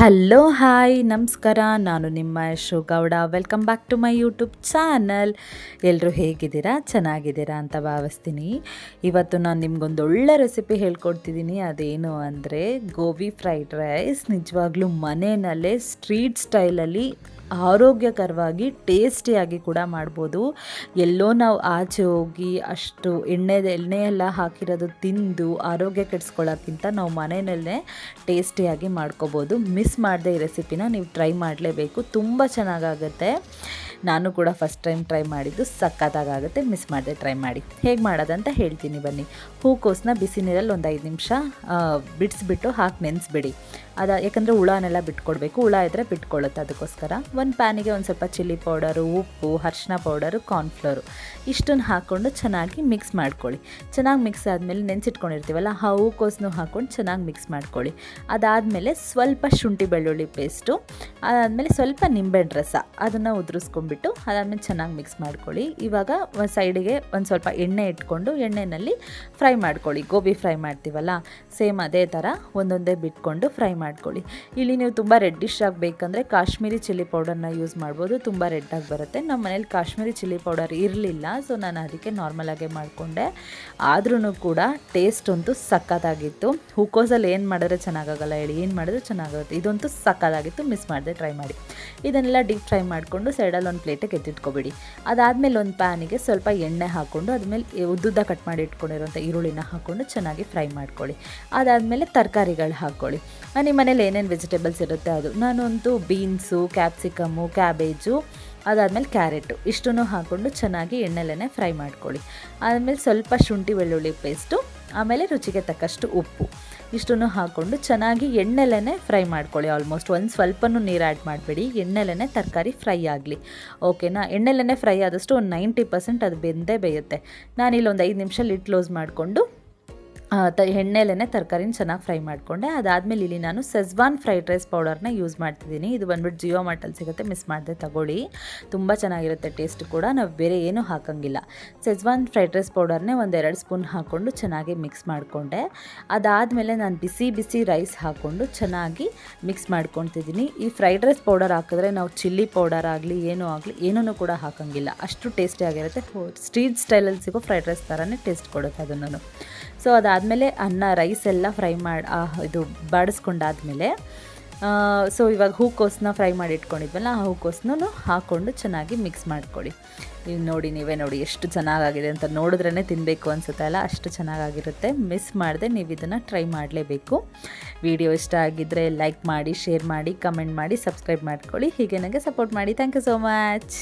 Hello hi ನಮಸ್ಕಾರ. ನಾನು ನಿಮ್ಮ Yashu Gowda. Welcome back to my YouTube channel. ಎಲ್ಲರೂ ಹೇಗಿದ್ದೀರಾ? ಚೆನ್ನಾಗಿದ್ದೀರಾ ಅಂತ ಭಾವಿಸ್ತೀನಿ. ಇವತ್ತು ನಾನು ನಿಮ್ಗೊಂದು ಒಳ್ಳೆ ರೆಸಿಪಿ ಹೇಳ್ಕೊಡ್ತಿದ್ದೀನಿ. ಅದೇನು ಅಂದರೆ ಗೋಬಿ ಫ್ರೈಡ್ ರೈಸ್. ನಿಜವಾಗ್ಲೂ ಮನೆಯಲ್ಲೇ ಸ್ಟ್ರೀಟ್ ಸ್ಟೈಲಲ್ಲಿ ಆರೋಗ್ಯಕರವಾಗಿ ಟೇಸ್ಟಿಯಾಗಿ ಕೂಡ ಮಾಡ್ಬೋದು. ಎಲ್ಲೋ ನಾವು ಆಚೆ ಹೋಗಿ ಅಷ್ಟು ಎಣ್ಣೆ ಎಲ್ಲ ಹಾಕಿರೋದು ತಿಂದು ಆರೋಗ್ಯ ಕೆಡಿಸ್ಕೊಳ್ಳೋಕ್ಕಿಂತ ನಾವು ಮನೆಯಲ್ಲೇ ಟೇಸ್ಟಿಯಾಗಿ ಮಾಡ್ಕೋಬೋದು. ಮಿಸ್ ಮಾಡದೆ ಈ ರೆಸಿಪಿನ ನೀವು ಟ್ರೈ ಮಾಡಲೇಬೇಕು. ತುಂಬ ಚೆನ್ನಾಗಾಗುತ್ತೆ. ನಾನು ಕೂಡ ಫಸ್ಟ್ ಟೈಮ್ ಟ್ರೈ ಮಾಡಿದ್ದು. ಸಖತ್ತಾಗುತ್ತೆ. ಮಿಸ್ ಮಾಡದೆ ಟ್ರೈ ಮಾಡಿ. ಹೇಗೆ ಮಾಡೋದಂತ ಹೇಳ್ತೀನಿ ಬನ್ನಿ. ಹೂಕೋಸನ್ನ ಬಿಸಿ ನೀರಲ್ಲಿ ಒಂದು 5 ನಿಮಿಷ ಬಿಡಿಸ್ಬಿಟ್ಟು ಹಾಕಿ ನೆನೆಸ್ಬಿಡಿ. ಯಾಕಂದರೆ ಹುಳನೆಲ್ಲ ಬಿಟ್ಕೊಡ್ಬೇಕು. ಹುಳ ಇದ್ದರೆ ಬಿಟ್ಕೊಳ್ಳುತ್ತೆ. ಅದಕ್ಕೋಸ್ಕರ ಒಂದು ಪ್ಯಾನಿಗೆ ಒಂದು ಸ್ವಲ್ಪ ಚಿಲ್ಲಿ ಪೌಡರು, ಉಪ್ಪು, ಅರಿಶಿನ ಪೌಡರು, ಕಾರ್ನ್ಫ್ಲೋರು ಇಷ್ಟನ್ನು ಹಾಕ್ಕೊಂಡು ಚೆನ್ನಾಗಿ ಮಿಕ್ಸ್ ಮಾಡ್ಕೊಳ್ಳಿ. ಚೆನ್ನಾಗಿ ಮಿಕ್ಸ್ ಆದಮೇಲೆ ನೆನೆಸಿಟ್ಕೊಂಡಿರ್ತೀವಲ್ಲ ಆ ಹೂಕೋಸನ್ನು ಹಾಕ್ಕೊಂಡು ಚೆನ್ನಾಗಿ ಮಿಕ್ಸ್ ಮಾಡ್ಕೊಳ್ಳಿ. ಅದಾದಮೇಲೆ ಸ್ವಲ್ಪ ಶುಂಠಿ ಬೆಳ್ಳುಳ್ಳಿ ಪೇಸ್ಟು, ಅದಾದಮೇಲೆ ಸ್ವಲ್ಪ ನಿಂಬೆಹಣ್ಣು ರಸ ಅದನ್ನು ಉದುರಿಸ್ಕೊಂಡ್ಬಿಟ್ಟು ಅದಾದಮೇಲೆ ಚೆನ್ನಾಗಿ ಮಿಕ್ಸ್ ಮಾಡ್ಕೊಳ್ಳಿ. ಇವಾಗ ಸೈಡಿಗೆ ಒಂದು ಸ್ವಲ್ಪ ಎಣ್ಣೆ ಇಟ್ಕೊಂಡು ಎಣ್ಣೆಯಲ್ಲಿ ಫ್ರೈ ಮಾಡ್ಕೊಳ್ಳಿ. ಗೋಬಿ ಫ್ರೈ ಮಾಡ್ತೀವಲ್ಲ ಸೇಮ್ ಅದೇ ಥರ ಒಂದೊಂದೇ ಬಿಟ್ಕೊಂಡು ಫ್ರೈ ಮಾಡ್ಕೊಳ್ಳಿ. ಇಲ್ಲಿ ನೀವು ತುಂಬ ರೆಡ್ಡಿಶ್ ಆಗಬೇಕಂದ್ರೆ ಕಾಶ್ಮೀರಿ ಚಿಲ್ಲಿ ಪೌಡರ್ನ ಯೂಸ್ ಮಾಡ್ಬೋದು. ತುಂಬ ರೆಡ್ಡಾಗಿ ಬರುತ್ತೆ. ನಮ್ಮ ಮನೇಲಿ ಕಾಶ್ಮೀರಿ ಚಿಲ್ಲಿ ಪೌಡರ್ ಇರಲಿಲ್ಲ, ಸೊ ನಾನು ಅದಕ್ಕೆ ನಾರ್ಮಲಾಗೆ ಮಾಡಿಕೊಂಡೆ. ಆದ್ರೂ ಕೂಡ ಟೇಸ್ಟ್ ಅಂತೂ ಸಕ್ಕತ್ತಾಗಿತ್ತು. ಹೂಕೋಸಲ್ಲಿ ಏನು ಮಾಡಿದ್ರೆ ಚೆನ್ನಾಗಾಗಲ್ಲ ಹೇಳಿ, ಏನು ಮಾಡಿದ್ರೆ ಚೆನ್ನಾಗುತ್ತೆ. ಇದಂತೂ ಸಕ್ಕತ್ತಾಗಿತ್ತು. ಮಿಸ್ ಮಾಡದೆ ಟ್ರೈ ಮಾಡಿ. ಇದನ್ನೆಲ್ಲ ಡೀಪ್ ಫ್ರೈ ಮಾಡಿಕೊಂಡು ಸೈಡಲ್ಲಿ ಒಂದು ಪ್ಲೇಟಿಗೆ ಎತ್ತಿಟ್ಕೊಬಿಡಿ. ಅದಾದಮೇಲೆ ಒಂದು ಪ್ಯಾನಿಗೆ ಸ್ವಲ್ಪ ಎಣ್ಣೆ ಹಾಕ್ಕೊಂಡು ಅದ್ಮೇಲೆ ಉದ್ದುದ್ದ ಕಟ್ ಮಾಡಿ ಇಟ್ಕೊಂಡಿರೋಂಥ ಈರುಳ್ಳಿನ ಹಾಕ್ಕೊಂಡು ಚೆನ್ನಾಗಿ ಫ್ರೈ ಮಾಡ್ಕೊಳ್ಳಿ. ಅದಾದಮೇಲೆ ತರಕಾರಿಗಳು ಹಾಕ್ಕೊಳ್ಳಿ. ನಿಮ್ಮ ಮನೇಲಿ ಏನೇನು ವೆಜಿಟೇಬಲ್ಸ್ ಇರುತ್ತೆ ಅದು. ನಾನಂತೂ ಬೀನ್ಸು, ಕ್ಯಾಪ್ಸಿಕಮ್ಮು, ಕ್ಯಾಬೇಜು, ಅದಾದಮೇಲೆ ಕ್ಯಾರೆಟು ಇಷ್ಟನ್ನು ಹಾಕ್ಕೊಂಡು ಚೆನ್ನಾಗಿ ಎಣ್ಣೆಲೇ ಫ್ರೈ ಮಾಡ್ಕೊಳ್ಳಿ. ಆದಮೇಲೆ ಸ್ವಲ್ಪ ಶುಂಠಿ ಬೆಳ್ಳುಳ್ಳಿ ಪೇಸ್ಟು, ಆಮೇಲೆ ರುಚಿಗೆ ತಕ್ಕಷ್ಟು ಉಪ್ಪು ಇಷ್ಟನ್ನು ಹಾಕ್ಕೊಂಡು ಚೆನ್ನಾಗಿ ಎಣ್ಣೆಲೇ ಫ್ರೈ ಮಾಡ್ಕೊಳ್ಳಿ. ಆಲ್ಮೋಸ್ಟ್ ಒಂದು ಸ್ವಲ್ಪನೂ ನೀರು ಆ್ಯಡ್ ಮಾಡಬೇಡಿ. ಎಣ್ಣೆಲೇ ತರಕಾರಿ ಫ್ರೈ ಆಗಲಿ. ಓಕೆನಾ? ಎಣ್ಣೆಲೇ ಫ್ರೈ ಆದಷ್ಟು ಒಂದು 90% ಅದು ಬೆಂದೇ ಬೇಯುತ್ತೆ. ನಾನಿಲ್ಲಿ ಒಂದು 5 ನಿಮಿಷ ಲಿಡ್ ಕ್ಲೋಸ್ ಮಾಡಿಕೊಂಡು ಎಣ್ಣೆಲೇ ತರಕಾರಿನ ಚೆನ್ನಾಗಿ ಫ್ರೈ ಮಾಡಿಕೊಂಡೆ. ಅದಾದಮೇಲೆ ಇಲ್ಲಿ ನಾನು ಸೆಜ್ವಾನ್ ಫ್ರೈಡ್ ರೈಸ್ ಪೌಡರ್ನ ಯೂಸ್ ಮಾಡ್ತಿದ್ದೀನಿ. ಇದು ಬಂದ್ಬಿಟ್ಟು ಜಿಯೋ ಮಾರ್ಟಲ್ಲಿ ಸಿಗುತ್ತೆ. ಮಿಸ್ ಮಾಡದೆ ತಗೊಳ್ಳಿ. ತುಂಬ ಚೆನ್ನಾಗಿರುತ್ತೆ ಟೇಸ್ಟ್ ಕೂಡ. ನಾವು ಬೇರೆ ಏನೂ ಹಾಕೋಂಗಿಲ್ಲ. ಸೆಜ್ವಾನ್ ಫ್ರೈಡ್ ರೈಸ್ ಪೌಡರ್ನೇ ಒಂದು 2 ಸ್ಪೂನ್ ಹಾಕ್ಕೊಂಡು ಚೆನ್ನಾಗಿ ಮಿಕ್ಸ್ ಮಾಡಿಕೊಂಡೆ. ಅದಾದಮೇಲೆ ನಾನು ಬಿಸಿ ರೈಸ್ ಹಾಕ್ಕೊಂಡು ಚೆನ್ನಾಗಿ ಮಿಕ್ಸ್ ಮಾಡ್ಕೊತಿದ್ದೀನಿ. ಈ ಫ್ರೈಡ್ ರೈಸ್ ಪೌಡರ್ ಹಾಕಿದ್ರೆ ನಾವು ಚಿಲ್ಲಿ ಪೌಡರ್ ಆಗಲಿ ಏನೂ ಕೂಡ ಹಾಕೋಂಗಿಲ್ಲ. ಅಷ್ಟು ಟೇಸ್ಟಿಯಾಗಿರುತ್ತೆ. ಸ್ಟ್ರೀಟ್ ಸ್ಟೈಲಲ್ಲಿ ಸಿಗೋ ಫ್ರೈಡ್ ರೈಸ್ ಥರನೇ ಟೇಸ್ಟ್ ಕೊಡುತ್ತೆ ಅದನ್ನು. ಸೊ ಅದಾದಮೇಲೆ ರೈಸ್ ಎಲ್ಲ ಫ್ರೈ ಮಾಡಿ ಇದು ಬಾಡಿಸ್ಕೊಂಡಾದಮೇಲೆ ಸೊ ಇವಾಗ ಹೂಕೋಸನ್ನ ಫ್ರೈ ಮಾಡಿ ಇಟ್ಕೊಂಡಿದ್ವಲ್ಲ ಆ ಹೂಕೋಸನ್ನು ಹಾಕ್ಕೊಂಡು ಚೆನ್ನಾಗಿ ಮಿಕ್ಸ್ ಮಾಡ್ಕೊಳ್ಳಿ. ನೀವೇ ನೋಡಿ ಎಷ್ಟು ಚೆನ್ನಾಗಾಗಿದೆ ಅಂತ. ನೋಡಿದ್ರೇ ತಿನ್ನಬೇಕು ಅನಿಸುತ್ತೆ ಅಲ್ಲ, ಅಷ್ಟು ಚೆನ್ನಾಗಿರುತ್ತೆ. ಮಿಸ್ ಮಾಡದೆ ನೀವು ಇದನ್ನು ಟ್ರೈ ಮಾಡಲೇಬೇಕು. ವಿಡಿಯೋ ಇಷ್ಟ ಆಗಿದ್ದರೆ ಲೈಕ್ ಮಾಡಿ, ಶೇರ್ ಮಾಡಿ, ಕಮೆಂಟ್ ಮಾಡಿ, ಸಬ್ಸ್ಕ್ರೈಬ್ ಮಾಡ್ಕೊಳ್ಳಿ. ಹೀಗೆ ನನಗೆ ಸಪೋರ್ಟ್ ಮಾಡಿ. Thank you so much.